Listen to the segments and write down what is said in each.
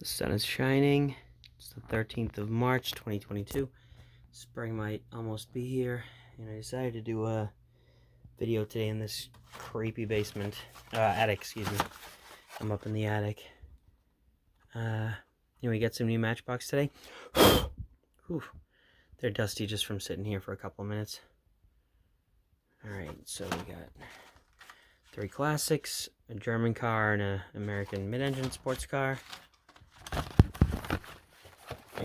The sun is shining. It's the 13th of March, 2022. Spring might almost be here, and I decided to do a video today in this creepy basement, attic, excuse me. I'm up in the attic. We got some new Matchbox today. Whew. They're dusty just from sitting here for a couple of minutes. Alright, so we got 3 classics, a German car, and an American mid-engine sports car.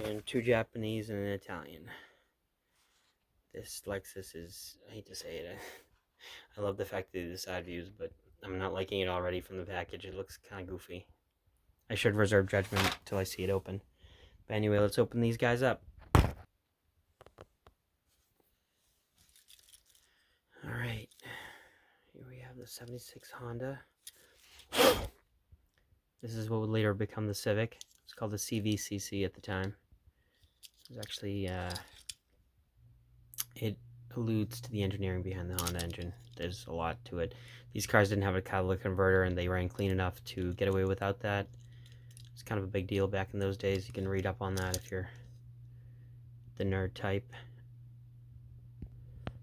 And 2 Japanese and an Italian. This Lexus is, I hate to say it, I love the fact that the side views, but I'm not liking it already from the package. It looks kind of goofy. I should reserve judgment till I see it open. But anyway, let's open these guys up. Alright, here we have the 76 Honda. This is what would later become the Civic. It's called the CVCC at the time. It was actually, it alludes to the engineering behind the Honda engine. There's a lot to it. These cars didn't have a catalytic converter, and they ran clean enough to get away without that. It's kind of a big deal back in those days. You can read up on that if you're the nerd type.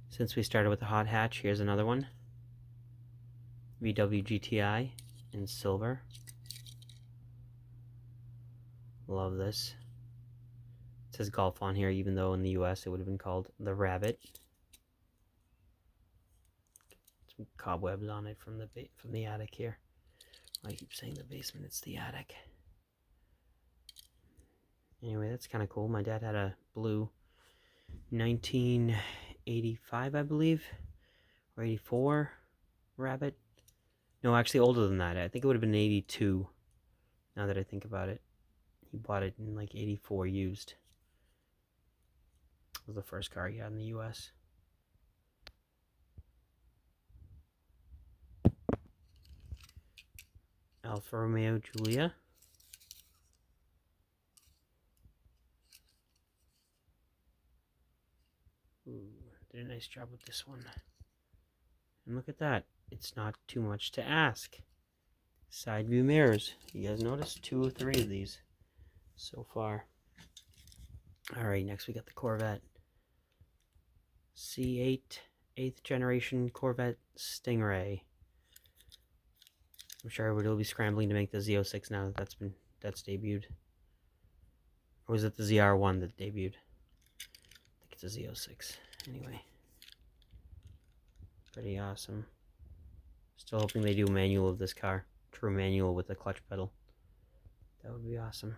Since we started with the hot hatch, here's another one. VW GTI in silver. Love this. It says Golf on here, even though in the US it would have been called the Rabbit. Some cobwebs on it from the attic here. I keep saying the basement, it's the attic. Anyway, that's kind of cool. My dad had a blue 1985, I believe, or 84 Rabbit. No, actually older than that. I think it would have been 82, now that I think about it. He bought it in like 84 used. It was the first car he had in the US. Alfa Romeo Giulia. Ooh, did a nice job with this one. And look at that. It's not too much to ask. Side view mirrors. You guys notice? 2 or 3 of these so far. Alright, next we got the Corvette. C8, 8th generation Corvette Stingray. I'm sure everybody will be scrambling to make the Z06 now that that's debuted. Or was it the ZR1 that debuted? I think it's a Z06. Anyway. Pretty awesome. Still hoping they do a manual of this car. True manual with a clutch pedal. That would be awesome.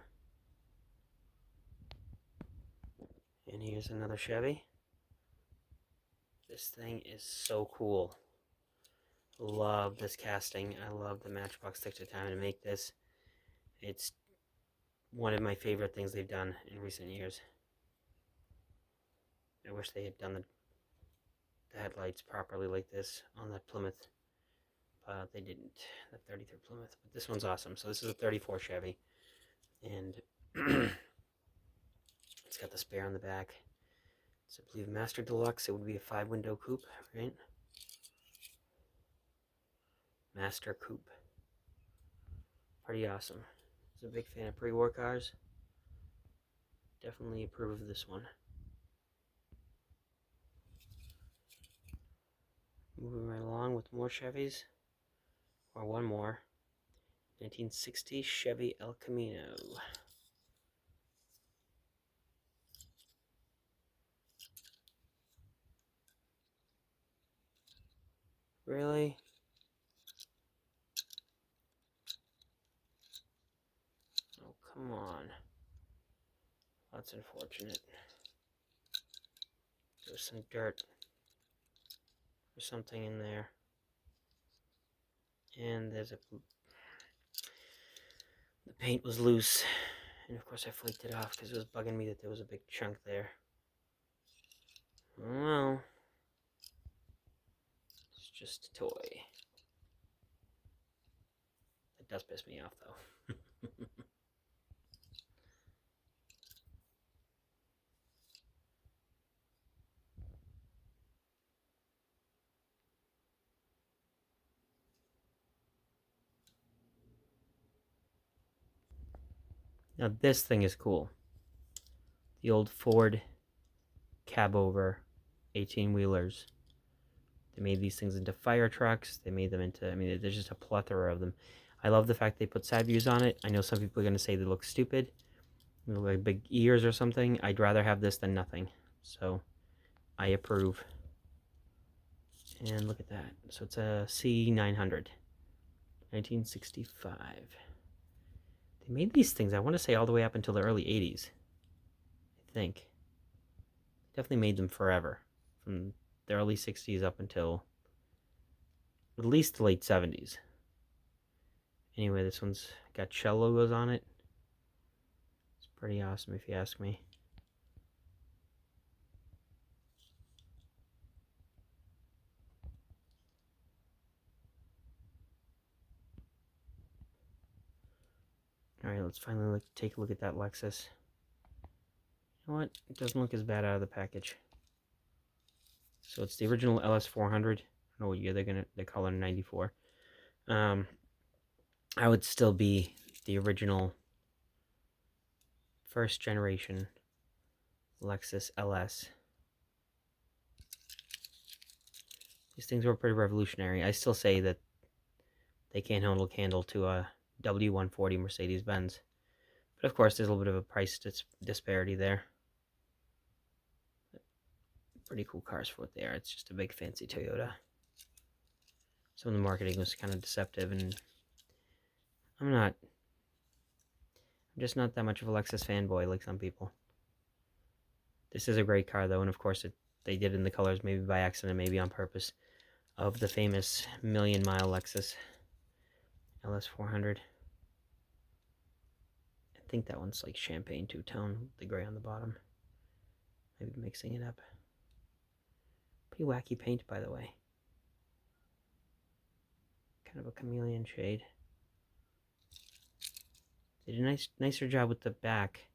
And here's another Chevy. This thing is so cool. Love this casting. I love the Matchbox took their time to make this. It's one of my favorite things they've done in recent years. I wish they had done the headlights properly like this on that Plymouth. But they didn't. The 33 Plymouth. But this one's awesome. So this is a 34 Chevy. And it's got the spare on the back. It's, I believe, Master Deluxe. It would be a 5-window coupe, right? Master Coupe. Pretty awesome. I was a big fan of pre-war cars. Definitely approve of this one. Moving right along with more Chevys. Or one more. 1960 Chevy El Camino. Really? Oh, come on. That's unfortunate. There's some dirt or something in there. And there's the paint was loose. And of course I flaked it off because it was bugging me that there was a big chunk there. Well, it's just a toy. It does piss me off though. Now this thing is cool. The old Ford cab over 18-wheelers. They made these things into fire trucks. They made them into, I mean, there's just a plethora of them. I love the fact they put side views on it. I know some people are going to say they look stupid. They look like big ears or something. I'd rather have this than nothing. So, I approve. And look at that. So it's a C900. 1965. They made these things, I want to say, all the way up until the early 80s. I think. Definitely made them forever. From the early 60s up until at least the late 70s. Anyway, this one's got Shell logos on it. It's pretty awesome if you ask me. Alright, let's finally take a look at that Lexus. You know what? It doesn't look as bad out of the package. So it's the original LS400. I don't know what year they're calling 94. I would still be the original first generation Lexus LS. These things were pretty revolutionary. I still say that they can't hold a candle to a W140 Mercedes-Benz. But of course, there's a little bit of a price disparity there. Pretty cool cars for what they are. It's just a big fancy Toyota. Some of the marketing was kind of deceptive, and I'm just not that much of a Lexus fanboy like some people. This is a great car, though, and of course they did it in the colors, maybe by accident, maybe on purpose, of the famous million-mile Lexus LS400. I think that one's like champagne two-tone with the gray on the bottom. Maybe mixing it up. Pretty wacky paint, by the way. Kind of a chameleon shade. They did a nicer job with the back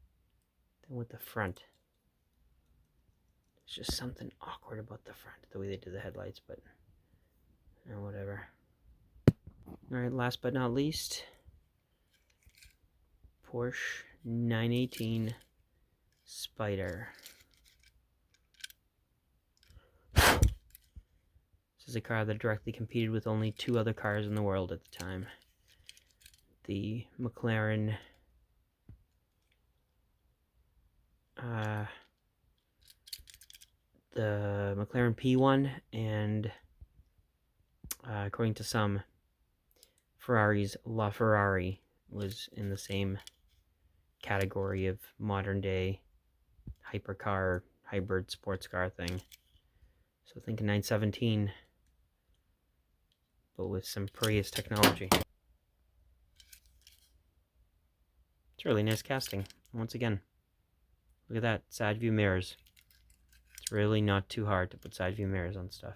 than with the front. There's just something awkward about the front, the way they did the headlights, but whatever. Alright, last but not least, Porsche 918 Spider. This is a car that directly competed with only two other cars in the world at the time. The McLaren P1 and according to some, Ferrari's LaFerrari was in the same category of modern day hypercar, hybrid sports car thing. So think 917, but with some Prius technology. It's really nice casting. Once again, look at that, side view mirrors. It's really not too hard to put side view mirrors on stuff.